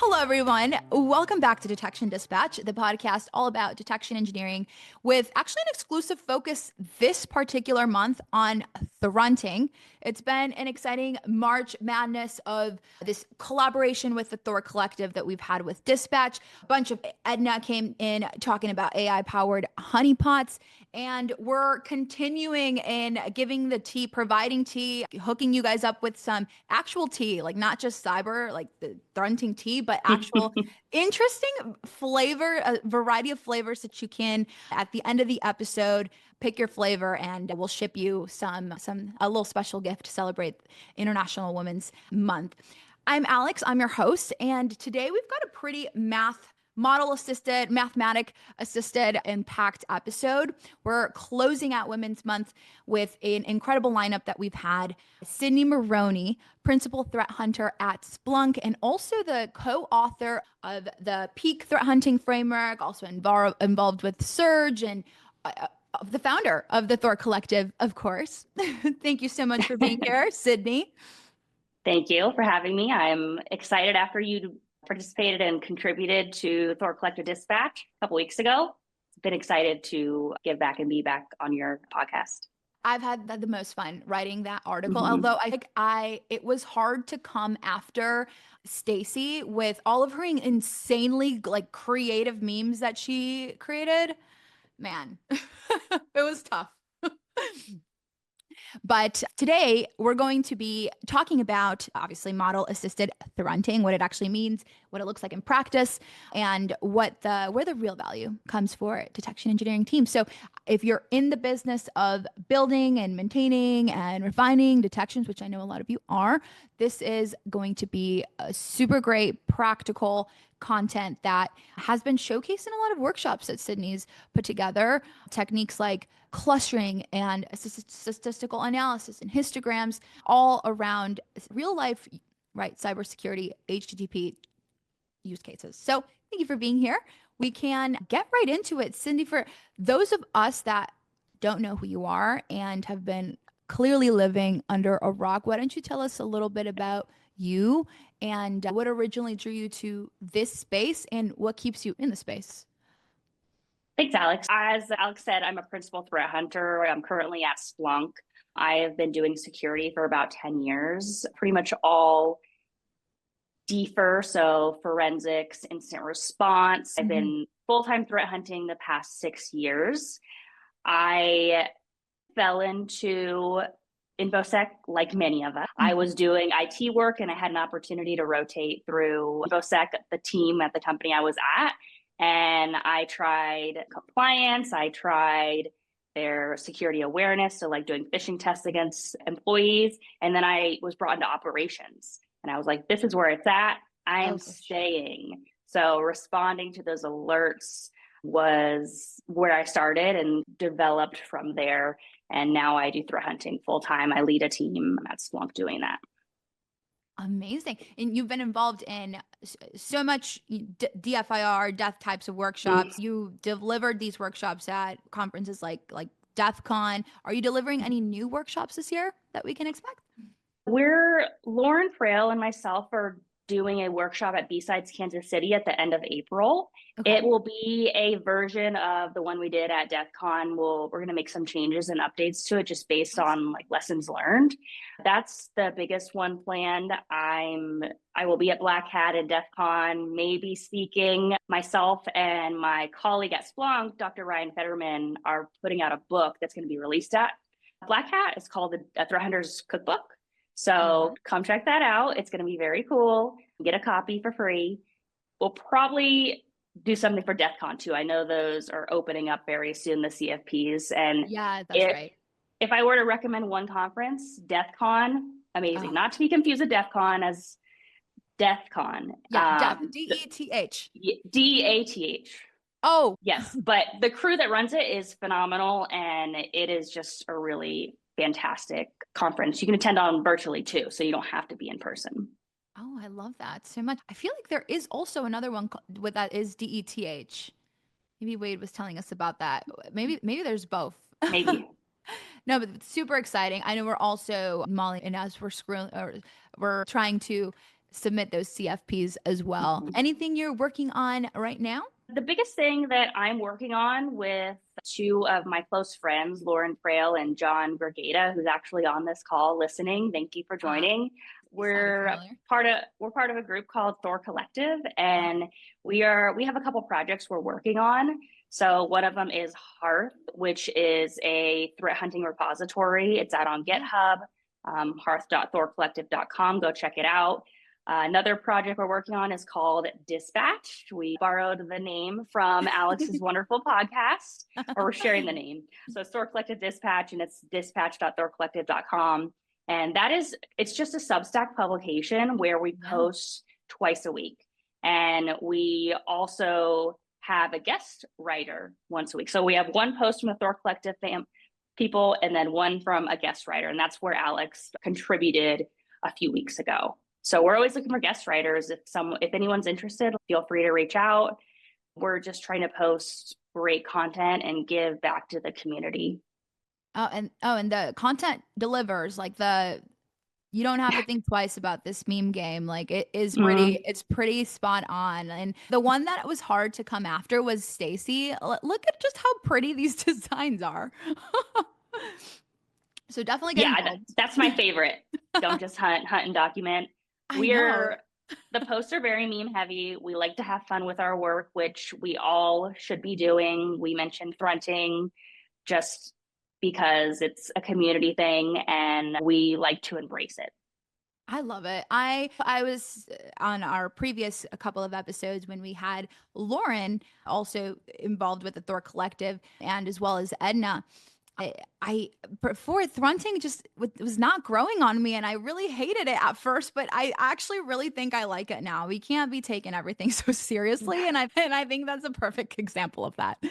Hello, everyone. Welcome back to Detection Dispatch, the podcast all about detection engineering with actually an exclusive focus this particular month on thrunting. It's been an exciting March madness of this collaboration with the Thor Collective that we've had with Dispatch. A bunch of Edna came in talking about AI-powered honeypots. And we're continuing in giving the tea, providing tea, hooking you guys up with some actual tea, like not just cyber, like the thrunting tea, but actual interesting flavor, a variety of flavors that you can, at the end of the episode, pick your flavor and we'll ship you a little special gift to celebrate International Women's Month. I'm Alex, I'm your host, and today we've got a pretty mathematic assisted and packed episode. We're closing out Women's Month with an incredible lineup that we've had. Sydney Marrone, principal threat hunter at Splunk, and also the co-author of the Peak Threat Hunting Framework, also involved with Surge, and the founder of the Thor Collective, of course. Thank you so much for being here, Sydney. Thank you for having me. I'm excited after you participated and contributed to Thor Collective Dispatch a couple weeks ago. Been excited to give back and be back on your podcast. I've had the most fun writing that article, although I think it was hard to come after Stacy with all of her insanely like creative memes that she created. Man, it was tough. But today we're going to be talking about obviously model assisted thrunting, what it actually means, what it looks like in practice, and where the real value comes for detection engineering teams. So if you're in the business of building and maintaining and refining detections, which I know a lot of you are, this is going to be a super great practical content that has been showcased in a lot of workshops that Sydney's put together. Techniques like clustering and statistical analysis and histograms, all around real life, right, cybersecurity, HTTP use cases. So thank you for being here. We can get right into it. Cindy, for those of us that don't know who you are and have been clearly living under a rock, why don't you tell us a little bit about you and what originally drew you to this space and what keeps you in the space? Thanks, Alex. As Alex said, I'm a principal threat hunter. I'm currently at Splunk. I have been doing security for about 10 years, pretty much all DFIR, so forensics, incident response. I've been full-time threat hunting the past 6 years. I fell into InfoSec like many of us. I was doing IT work and I had an opportunity to rotate through InfoSec, the team at the company I was at. And I tried compliance, I tried their security awareness, so like doing phishing tests against employees. And then I was brought into operations. And I was like, this is where it's at. I am staying. So responding to those alerts was where I started and developed from there. And now I do threat hunting full time. I lead a team at Splunk doing that. Amazing. And you've been involved in so much DFIR, death types of workshops. You delivered these workshops at conferences like DEF CON. Are you delivering any new workshops this year that we can expect? Lauren Frail and myself are doing a workshop at B-Sides Kansas City at the end of April. Okay. It will be a version of the one we did at DEF CON. We're going to make some changes and updates to it just based on like lessons learned. That's the biggest one planned. I will be at Black Hat at DEF CON, maybe speaking. Myself and my colleague at Splunk, Dr. Ryan Fetterman, are putting out a book that's going to be released at Black Hat. It's called the Threat Hunter's Cookbook. So come check that out. It's going to be very cool. Get a copy for free. We'll probably do something for DEF CON too. I know those are opening up very soon, the CFPs. And yeah, that's right. If I were to recommend one conference, DEF CON, amazing. Not to be confused with DEF CON as DEF CON. Yeah, DETH. DEATH. Oh. Yes, but the crew that runs it is phenomenal, and it is just a really fantastic conference. You can attend on virtually too, so you don't have to be in person. Oh, I love that so much. I feel like there is also another one with that is DETH. Maybe Wade was telling us about that. Maybe there's both. Maybe. No, but it's super exciting. I know we're also Molly and as we're trying to submit those CFPs as well. Anything you're working on right now? The biggest thing that I'm working on with two of my close friends, Lauren Frail and John Brigada, who's actually on this call listening. Thank you for joining. We're part of a group called Thor Collective, and we have a couple projects we're working on. So one of them is Hearth, which is a threat hunting repository. It's out on GitHub, hearth.thorcollective.com. Go check it out. Another project we're working on is called Dispatch. We borrowed the name from Alex's wonderful podcast, or we're sharing the name. So it's Thor Collective Dispatch, and it's dispatch.thorcollective.com. And it's just a Substack publication where we post twice a week. And we also have a guest writer once a week. So we have one post from the Thor Collective people, and then one from a guest writer. And that's where Alex contributed a few weeks ago. So we're always looking for guest writers. If anyone's interested, feel free to reach out. We're just trying to post great content and give back to the community. And the content delivers. Like you don't have to think twice about this meme game. Like it is it's pretty spot on. And the one that was hard to come after was Stacy. Look at just how pretty these designs are. So definitely get involved. That's my favorite. Don't just hunt and document. The posts are very meme heavy. We like to have fun with our work, which we all should be doing. We mentioned fronting just because it's a community thing and we like to embrace it. I love it. I was on our previous couple of episodes when we had Lauren also involved with the Thor Collective, and as well as Edna. Before Thrunting just was not growing on me, and I really hated it at first, but I actually really think I like it now. We can't be taking everything so seriously, and I think that's a perfect example of that.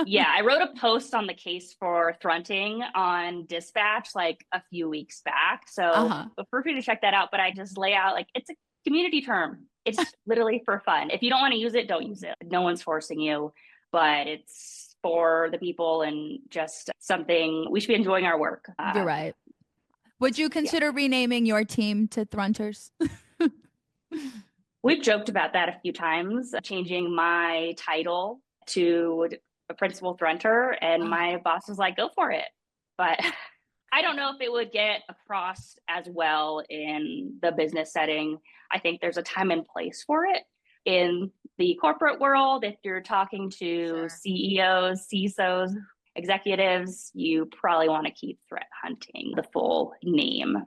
Yeah, I wrote a post on the case for Thrunting on Dispatch like a few weeks back, so feel free to check that out. But I just lay out like it's a community term. It's literally for fun. If you don't want to use it, don't use it. No one's forcing you, but it's for the people and just something we should be enjoying our work. You're right. Would you consider renaming your team to Thrunters? We've joked about that a few times, changing my title to a principal Thrunter, and my boss was like, go for it. But I don't know if it would get across as well in the business setting. I think there's a time and place for it. In the corporate world, if you're talking to CEOs, CISOs, executives, you probably want to keep threat hunting the full name.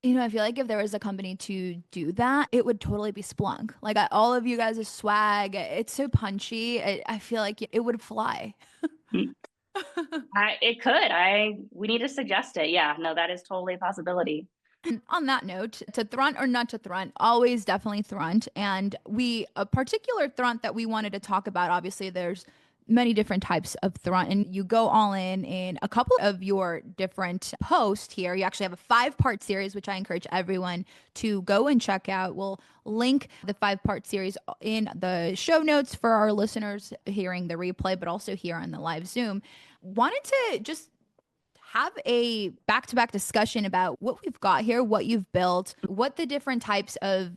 You know, I feel like if there was a company to do that, it would totally be Splunk. Like all of you guys' swag, it's so punchy. I feel like it would fly. It could. We need to suggest it. Yeah, no, that is totally a possibility. And on that note, to thrunt or not to thrunt, always definitely thrunt. And a particular thrunt that we wanted to talk about, obviously there's many different types of thrunt, and you go all in a couple of your different posts here. You actually have a 5-part series, which I encourage everyone to go and check out. We'll link the 5-part series in the show notes for our listeners hearing the replay, but also here on the live Zoom. Wanted to just have a back-to-back discussion about what we've got here, what you've built, what the different types of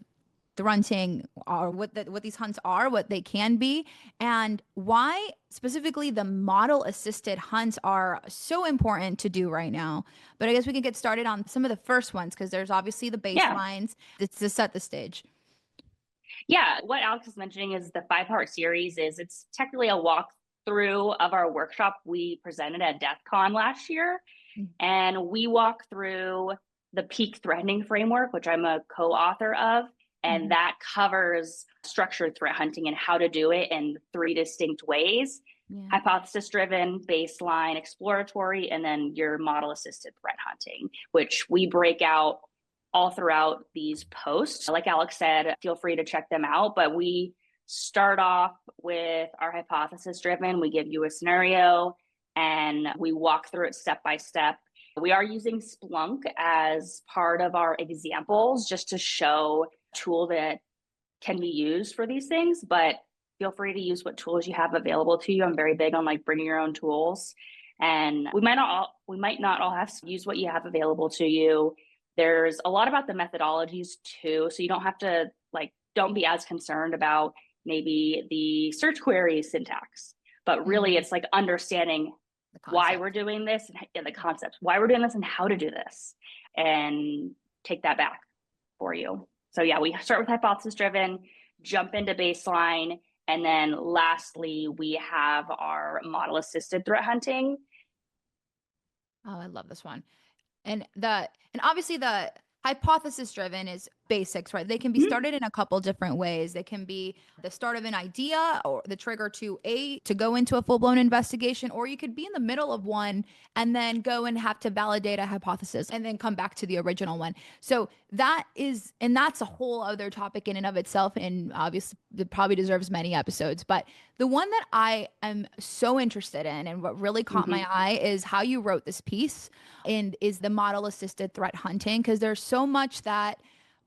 thrunting are, what these hunts are, what they can be, and why specifically the model-assisted hunts are so important to do right now. But I guess we can get started on some of the first ones, because there's obviously the baselines. It's to set the stage. Yeah, what Alex is mentioning is the 5-part series it's technically a walkthrough of our workshop we presented at DEF CON last year. And we walk through the peak threatening framework, which I'm a co-author of. And that covers structured threat hunting and how to do it in 3 distinct ways: hypothesis-driven, baseline, exploratory, and then your model-assisted threat hunting, which we break out all throughout these posts. Like Alex said, feel free to check them out. But we start off with our hypothesis-driven. We give you a scenario and we walk through it step by step. We are using Splunk as part of our examples just to show a tool that can be used for these things, but feel free to use what tools you have available to you. I'm very big on like bringing your own tools, and we might not all have to use what you have available to you, There's a lot about the methodologies too. So you don't have to like, don't be as concerned about maybe the search query syntax, but really it's like understanding The why concept. we're doing this and the concept, why we're doing this and how to do this, and take that back for you. So yeah, we start with hypothesis driven, jump into baseline, and then lastly, we have our model assisted threat hunting. Oh, I love this one. And obviously the hypothesis driven is basics, right? They can be Mhm. started in a couple different ways. They can be the start of an idea or the trigger to go into a full-blown investigation, or you could be in the middle of one and then go and have to validate a hypothesis and then come back to the original one. So that's a whole other topic in and of itself, and obviously it probably deserves many episodes. But the one that I am so interested in and what really caught my eye is how you wrote this piece, and is the model assisted threat hunting, because there's so much that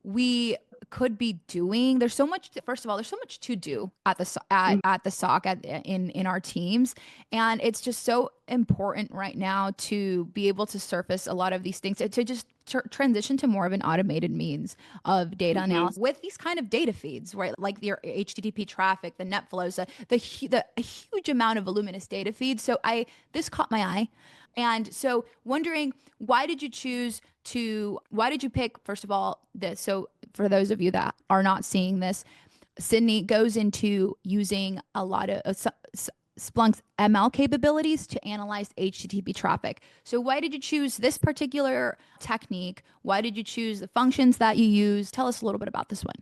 we could be doing. There's so much, first of all, there's so much to do at at the SOC in our teams, and it's just so important right now to be able to surface a lot of these things, to just transition to more of an automated means of data Mm-hmm. analysis with these kind of data feeds, right? Like your HTTP traffic, the net flows, the a huge amount of voluminous data feeds. So I this caught my eye. And so wondering, why did you pick, first of all, this? So for those of you that are not seeing this, Sydney goes into using a lot of Splunk's ML capabilities to analyze HTTP traffic. So why did you choose this particular technique? Why did you choose the functions that you use? Tell us a little bit about this one.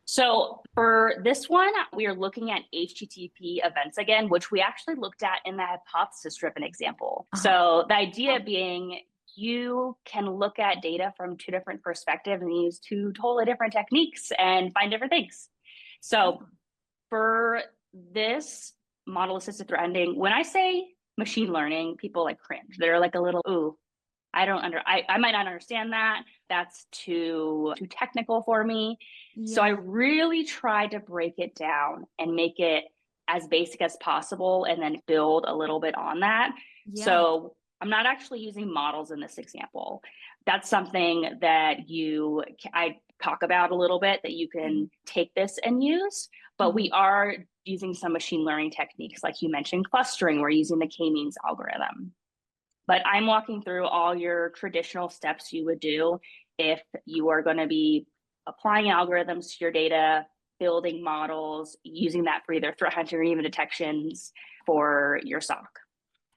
So for this one, we are looking at HTTP events again, which we actually looked at in the hypothesis-driven example. Uh-huh. So the idea being you can look at data from two different perspectives and use two totally different techniques and find different things. So for this model assisted threat hunting, when I say machine learning, people like cringe. They're like a little, ooh, I might not understand that. That's too technical for me. So I Yeah. really tried to break it down and make it as basic as possible and then build a little bit on that. Yeah. So I'm not actually using models in this example. That's something that I talk about a little bit that you Mm-hmm. can take this and use, but Mm-hmm. we are using some machine learning techniques. Like you mentioned, clustering, we're using the k-means algorithm. But I'm walking through all your traditional steps you would do if you are going to be applying algorithms to your data, building models, using that for either threat hunting or even detections for your SOC.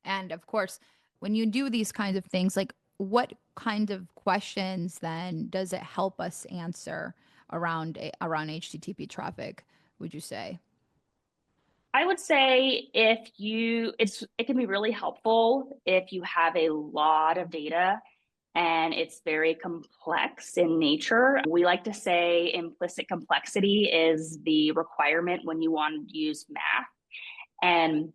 And of course, when you do these kinds of things, like what kind of questions then does it help us answer around HTTP traffic, would you say? I would say it can be really helpful if you have a lot of data and it's very complex in nature. We like to say implicit complexity is the requirement when you want to use math. And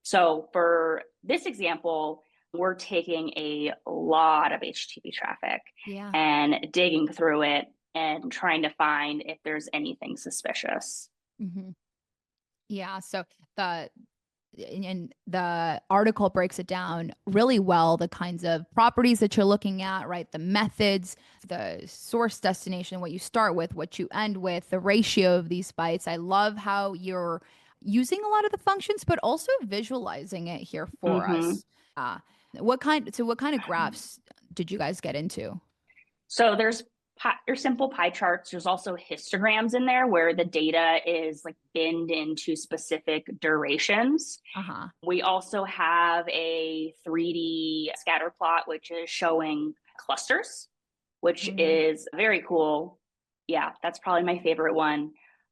so for this example, we're taking a lot of HTTP traffic Yeah. and digging through it and trying to find if there's anything suspicious. Hmm. Yeah. So the and the article breaks it down really well, the kinds of properties that you're looking at, right? The methods, the source destination, what you start with, what you end with, the ratio of these bytes. I love how you're using a lot of the functions, but also visualizing it here for Mm-hmm. us. Uh, what kind of graphs did you guys get into? So there's simple pie charts. There's also histograms in there where the data is like binned into specific durations. Uh-huh. We also have a 3D scatter plot, which is showing clusters, which Mm. is very cool. Yeah, that's probably my favorite one.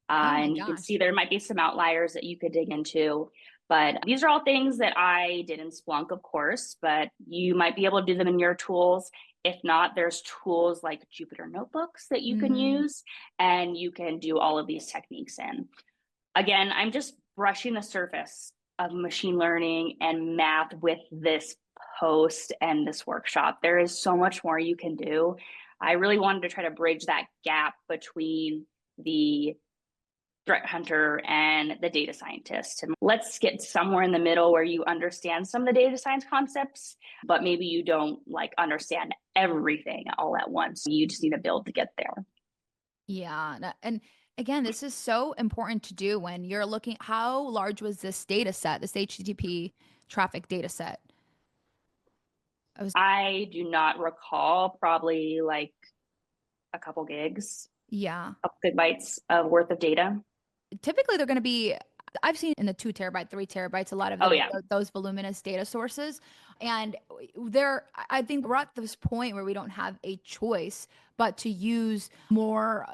Oh my And you can gosh. see there might be some outliers that you could dig into. But these are all things that I did in Splunk, of course, but you might be able to do them in your tools. If not, there's tools like Jupyter Notebooks that you can Mm. use, and you can do all of these techniques in. Again, I'm just brushing the surface of machine learning and math with this post and this workshop. There is so much more you can do. I really wanted to try to bridge that gap between the threat hunter and the data scientist. And let's get somewhere in the middle where you understand some of the data science concepts, but maybe you don't like understand everything all at once. You just need to build to get there. Yeah. And again, this is so important to do when you're looking, how large was this data set, this HTTP traffic data set? I do not recall, probably like a couple gigs, Yeah. a couple gigabytes of worth of data. Typically they're going to be, I've seen in the 2 terabyte, 3 terabytes, a lot of Oh yeah. those voluminous data sources. And there, I think we're at this point where we don't have a choice but to use more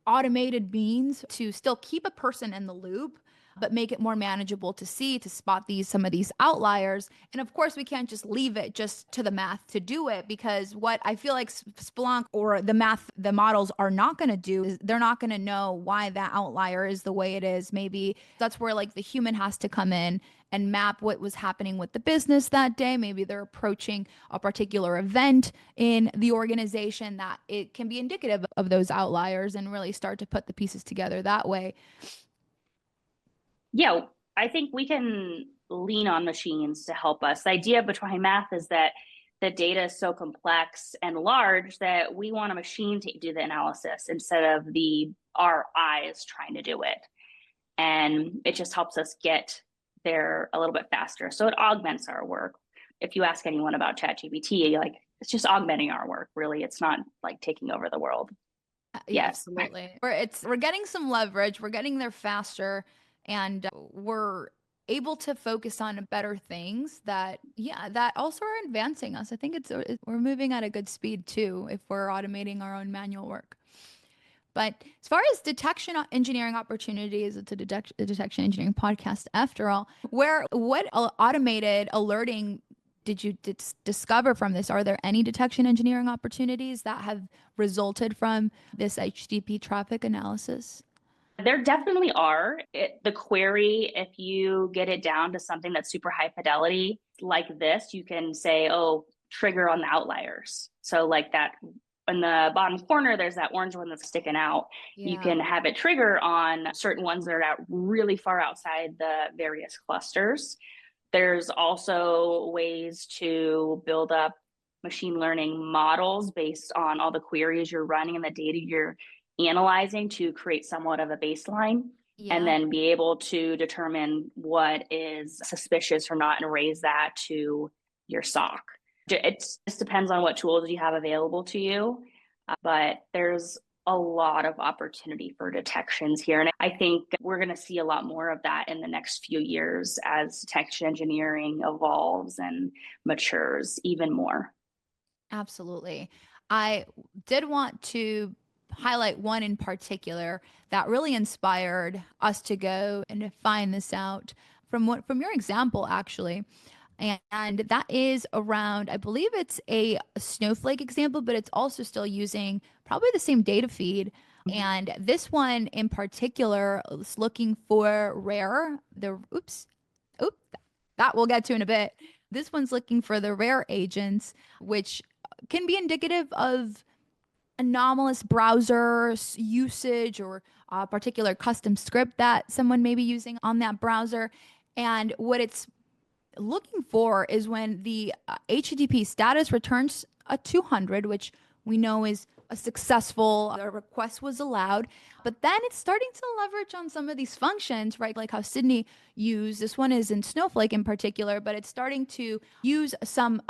automated means to still keep a person in the loop, but make it more manageable to see, to spot some of these outliers. And of course, we can't just leave it just to the math to do it, because what I feel like Splunk or the math, the models are not going to do is they're not going to know why that outlier is the way it is. Maybe that's where like the human has to come in and map what was happening with the business that day. Maybe they're approaching a particular event in the organization that it can be indicative of those outliers, and really start to put the pieces together that way. Yeah, I think we can lean on machines to help us. The idea behind math is that the data is so complex and large that we want a machine to do the analysis instead of our eyes trying to do it. And it just helps us get there a little bit faster. So it augments our work. If you ask anyone about ChatGPT, like it's just augmenting our work, really. It's not like taking over the world. Yeah, Yes. absolutely. We're getting some leverage, we're getting there faster, and we're able to focus on better things that, yeah, that also are advancing us. I think we're moving at a good speed too if we're automating our own manual work. But as far as detection engineering opportunities, it's a detection engineering podcast after all. What automated alerting did you discover from this? Are there any detection engineering opportunities that have resulted from this HTTP traffic analysis? There definitely are. The query, if you get it down to something that's super high fidelity like this, you can say, oh, trigger on the outliers. So like that in the bottom corner, there's that orange one that's sticking out. You Yeah. can have it trigger on certain ones that are out really far outside the various clusters. There's also ways to build up machine learning models based on all the queries you're running and the data you're analyzing to create somewhat of a baseline, and Yeah. then be able to determine what is suspicious or not and raise that to your SOC. It just depends on what tools you have available to you, but there's a lot of opportunity for detections here. And I think we're going to see a lot more of that in the next few years as detection engineering evolves and matures even more. Absolutely. I did want to highlight one in particular that really inspired us to go and to find this out from your example, actually. And that is around, I believe it's a Snowflake example, but it's also still using probably the same data feed. And this one in particular is looking for oop, that we'll get to in a bit. This one's looking for the rare agents, which can be indicative of anomalous browser usage or a particular custom script that someone may be using on that browser. And what it's looking for is when the HTTP status returns a 200, which we know is a successful request was allowed. But then it's starting to leverage on some of these functions, right? Like how Sydney used, this one is in Snowflake in particular, but it's starting to use some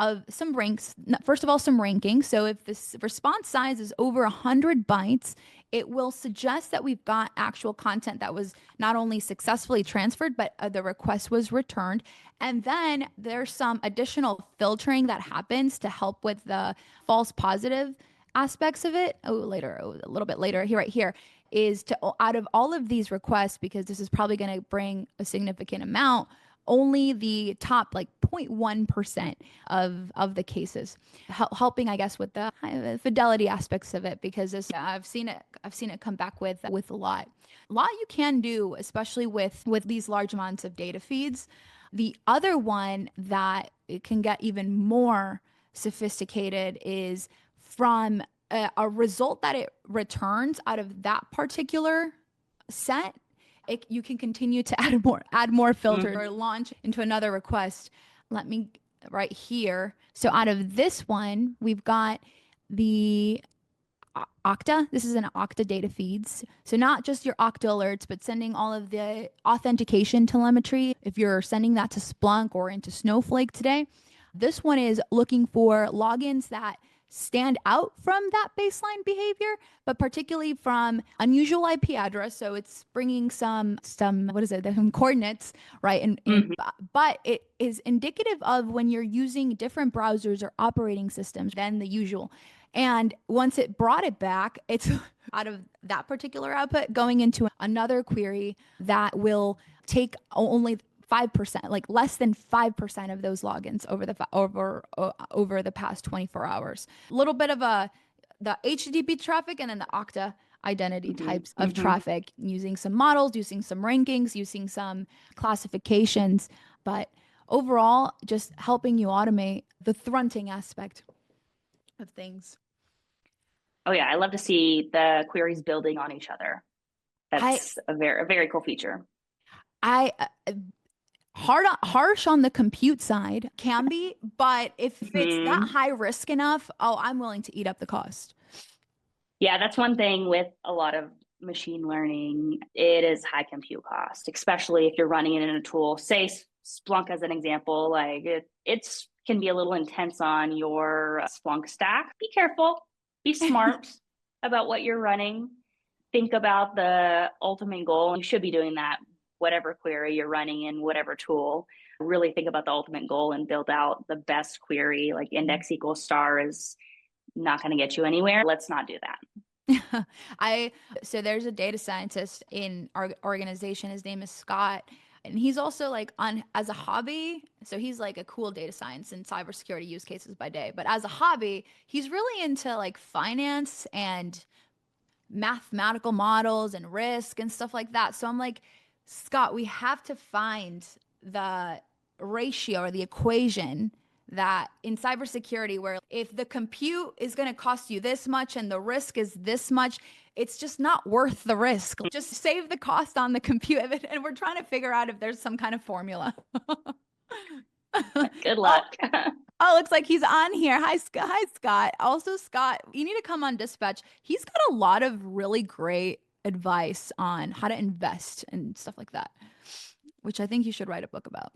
ranks. First of all, some ranking. So if this response size is over 100 bytes, it will suggest that we've got actual content that was not only successfully transferred, but the request was returned. And then there's some additional filtering that happens to help with the false positive aspects of it. A little bit later, here, right here, is to, out of all of these requests, because this is probably going to bring a significant amount, only the top like 0.1% of the cases, helping, I guess, with the fidelity aspects of it, because this, I've seen it come back with a lot you can do, especially with these large amounts of data feeds. The other one that it can get even more sophisticated is from a result that it returns out of that particular set, you can continue to add more filters Mhm. or launch into another request. Let me right here. So out of this one, we've got the Okta. This is an Okta data feeds. So not just your Okta alerts, but sending all of the authentication telemetry. If you're sending that to Splunk or into Snowflake today, this one is looking for logins that stand out from that baseline behavior, but particularly from unusual IP address. So it's bringing some what is it, the coordinates, right? Mhm. But it is indicative of when you're using different browsers or operating systems than the usual. And once it brought it back, it's out of that particular output going into another query that will take only 5%, like less than 5% of those logins over the past 24 hours. A little bit of the HTTP traffic and then the Okta identity Mhm. types of Mhm. traffic, using some models, using some rankings, using some classifications, but overall just helping you automate the thrunting aspect of things. Oh yeah, I love to see the queries building on each other. I That's a very cool feature. I harsh on the compute side can be, but if it's that Mhm. high risk enough, oh, I'm willing to eat up the cost. Yeah, that's one thing with a lot of machine learning. It is high compute cost, especially if you're running it in a tool. Say Splunk as an example, like it's can be a little intense on your Splunk stack. Be careful, be smart about what you're running. Think about the ultimate goal. You should be doing that, whatever query you're running in whatever tool. Really think about the ultimate goal and build out the best query. Like index equals star is not going to get you anywhere. Let's not do that. I so there's a data scientist in our organization. His name is Scott, and he's also like on as a hobby. So he's like a cool data science and cybersecurity use cases by day, but as a hobby, he's really into like finance and mathematical models and risk and stuff like that. So I'm like, Scott, we have to find the ratio or the equation that in cybersecurity, where if the compute is going to cost you this much and the risk is this much, it's just not worth the risk. Just save the cost on the compute. And we're trying to figure out if there's some kind of formula. Good Oh, luck. oh, looks like he's on here. Hi, Scott. Hi, Scott. Also, Scott, you need to come on Dispatch. He's got a lot of really great advice on how to invest and stuff like that, which I think you should write a book about.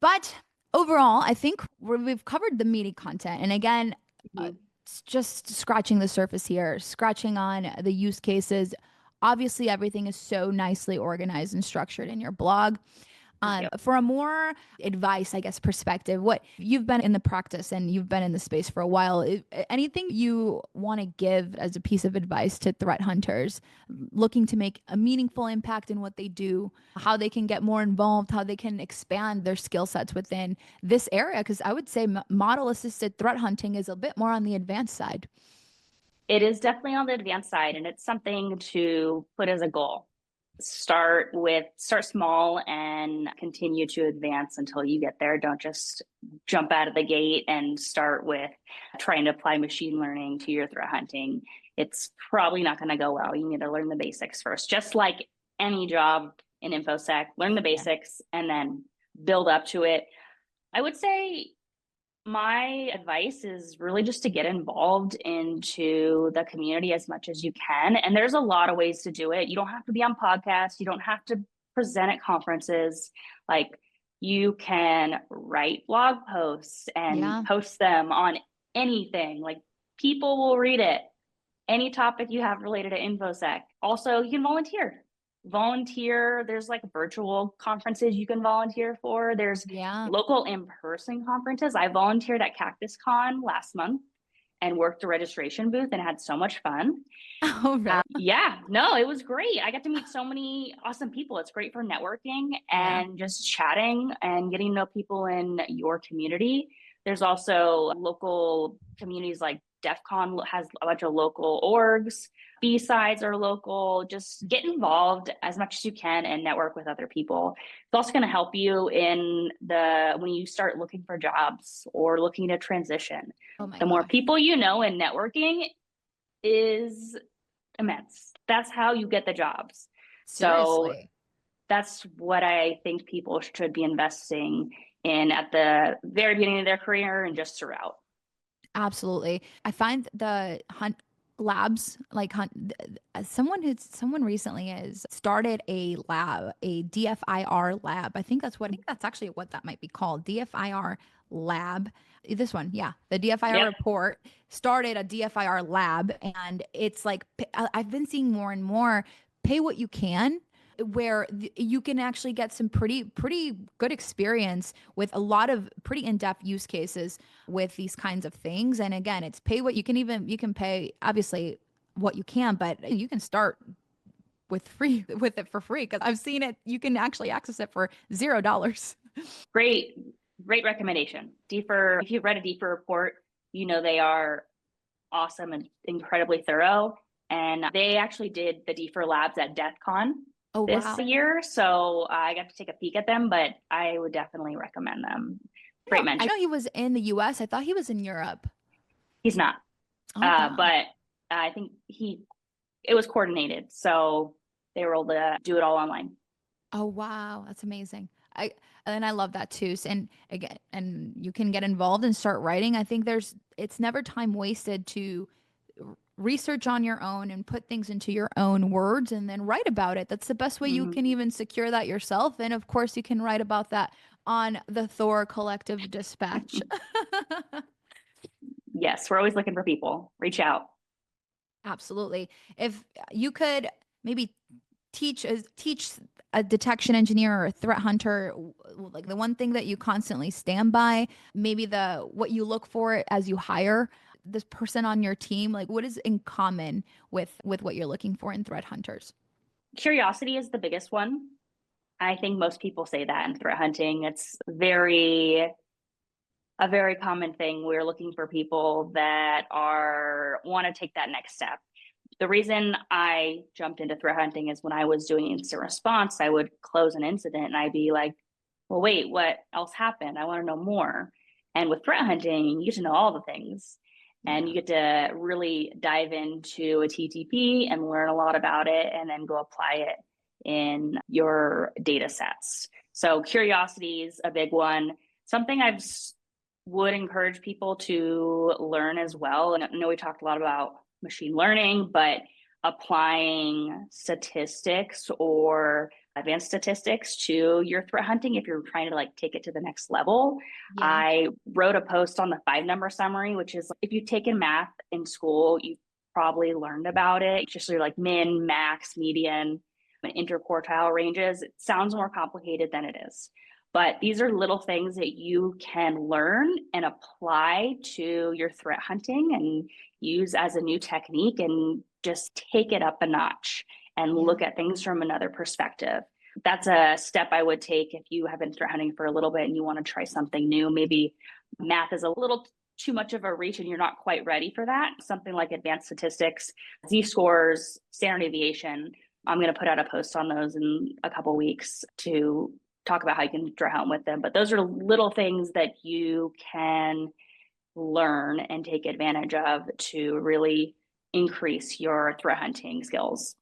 But overall, I think we've covered the meaty content. And again, Mhm. it's just scratching the surface here, scratching on the use cases. Obviously, everything is so nicely organized and structured in your blog. Yep. For a more advice, I guess, perspective, what you've been in the practice and you've been in the space for a while, anything you want to give as a piece of advice to threat hunters looking to make a meaningful impact in what they do, how they can get more involved, how they can expand their skill sets within this area? Because I would say model assisted threat hunting is a bit more on the advanced side. It is definitely on the advanced side, and it's something to put as a goal. Start small and continue to advance until you get there. Don't just jump out of the gate and start with trying to apply machine learning to your threat hunting. It's probably not going to go well. You need to learn the basics first, just like any job in InfoSec. Learn the Yeah. basics and then build up to it. I would say my advice is really just to get involved into the community as much as you can. And there's a lot of ways to do it. You don't have to be on podcasts, you don't have to present at conferences. Like you can write blog posts and Yeah. post them on anything. Like people will read it. Any topic you have related to InfoSec. Also, you can volunteer. There's like virtual conferences you can volunteer for. There's Yeah. local in-person conferences. I volunteered at Cactus Con last month and worked a registration booth and had so much fun. Oh, really? Yeah, no, it was great. I got to meet so many awesome people. It's great for networking Yeah. and just chatting and getting to know people in your community. There's also local communities like DEF CON has a bunch of local orgs. B-sides are local. Just get involved as much as you can and network with other people. It's also going to help you in the when you start looking for jobs or looking to transition. Oh my The more gosh. people you know in networking is immense. That's how you get the jobs. So Seriously. that's what I think people should be investing in at the very beginning of their career and just throughout. Absolutely. I find the hunt labs like someone recently has started a lab, a DFIR lab. I think that's actually what that might be called. DFIR lab. This one, yeah. The DFIR Yep. report started a DFIR lab, and it's like I've been seeing more and more pay what you can, where you can actually get some pretty good experience with a lot of pretty in-depth use cases with these kinds of things. And again, it's pay what you can. Even you can pay obviously what you can, but you can start with free with it for free, because I've seen it. You can actually access it for $0. Great, great recommendation. Deeper, if you've read a Deeper report, you know they are awesome and incredibly thorough. And they actually did the Deeper labs at DEF CON Oh this wow. year. So I got to take a peek at them, but I would definitely recommend them. Great I mention. know he was in the US. I thought he was in Europe. He's not, Oh wow. but I think it was coordinated. So they were able to do it all online. Oh wow, that's amazing. I love that too. And again, and you can get involved and start writing. I think it's never time wasted to research on your own and put things into your own words and then write about it. That's the best way you Mhm. can even secure that yourself. And of course, you can write about that on the Thor Collective Dispatch. Yes, we're always looking for people. Reach out. Absolutely. If you could maybe teach a detection engineer or a threat hunter like the one thing that you constantly stand by, maybe the what you look for as you hire this person on your team, like what is in common with what you're looking for in threat hunters? Curiosity is the biggest one. I think most people say that in threat hunting. It's a very common thing. We're looking for people that are want to take that next step. The reason I jumped into threat hunting is when I was doing instant response, I would close an incident and I'd be like, well, wait, what else happened? I want to know more. And with threat hunting, you get to know all the things and Yeah. you get to really dive into a TTP and learn a lot about it and then go apply it in your data sets. So curiosity is a big one. Something I've would encourage people to learn as well. And I know we talked a lot about machine learning, but applying statistics or advanced statistics to your threat hunting if you're trying to like take it to the next level. Yeah. I wrote a post on the 5 number summary, which is if you've taken math in school, you probably learned about it. It's just your like min, max, median, and interquartile ranges. It sounds more complicated than it is. But these are little things that you can learn and apply to your threat hunting and use as a new technique and just take it up a notch and Yeah. look at things from another perspective. That's a step I would take if you have been threat hunting for a little bit and you want to try something new. Maybe math is a little too much of a reach and you're not quite ready for that. Something like advanced statistics, Z scores, standard deviation. I'm going to put out a post on those in a couple weeks to talk about how you can draw out with them. But those are little things that you can learn and take advantage of to really increase your threat hunting skills.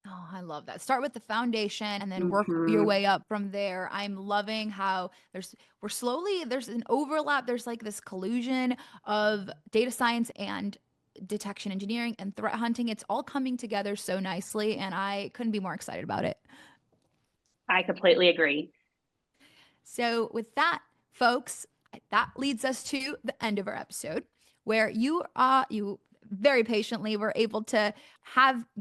Oh, I love that. Start with the foundation and then work your Mm-hmm. way up from there. I'm loving how there's an overlap. There's like this collusion of data science and detection engineering and threat hunting. It's all coming together so nicely, and I couldn't be more excited about it. I completely agree. So, with that, folks, that leads us to the end of our episode, where you very patiently were able to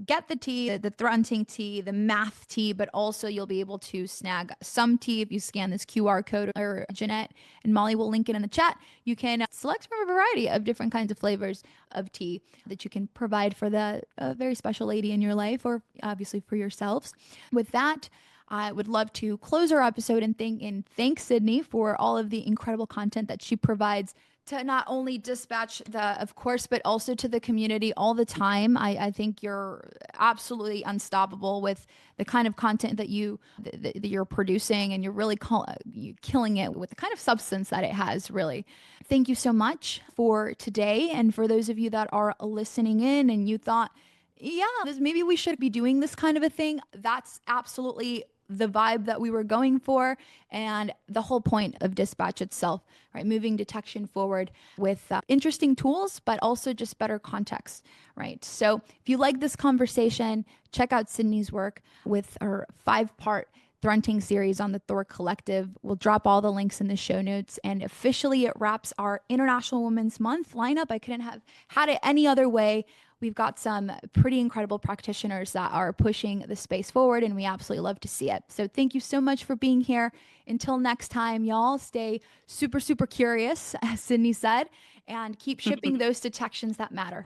get the tea, the thrunting tea, the math tea, but also you'll be able to snag some tea if you scan this QR code, or Jeanette and Molly will link it in the chat. You can select from a variety of different kinds of flavors of tea that you can provide for the very special lady in your life, or obviously for yourselves. With that, I would love to close our episode and thank Sydney for all of the incredible content that she provides to not only dispatch of course, but also to the community all the time. I think you're absolutely unstoppable with the kind of content that you're producing, and you're really you killing it with the kind of substance that it has. Really, thank you so much for today, and for those of you that are listening in and you thought Yeah, maybe we should be doing this kind of a thing. That's absolutely the vibe that we were going for, and the whole point of dispatch itself, right? Moving detection forward with interesting tools, but also just better context, right? So if you like this conversation, check out Sydney's work with her 5-part Thrunting series on the Thor Collective. We'll drop all the links in the show notes. And officially, it wraps our International Women's Month lineup. I couldn't have had it any other way. We've got some pretty incredible practitioners that are pushing the space forward, and we absolutely love to see it. So thank you so much for being here. Until next time, y'all, stay super, super curious, as Sydney said, and keep shipping those detections that matter.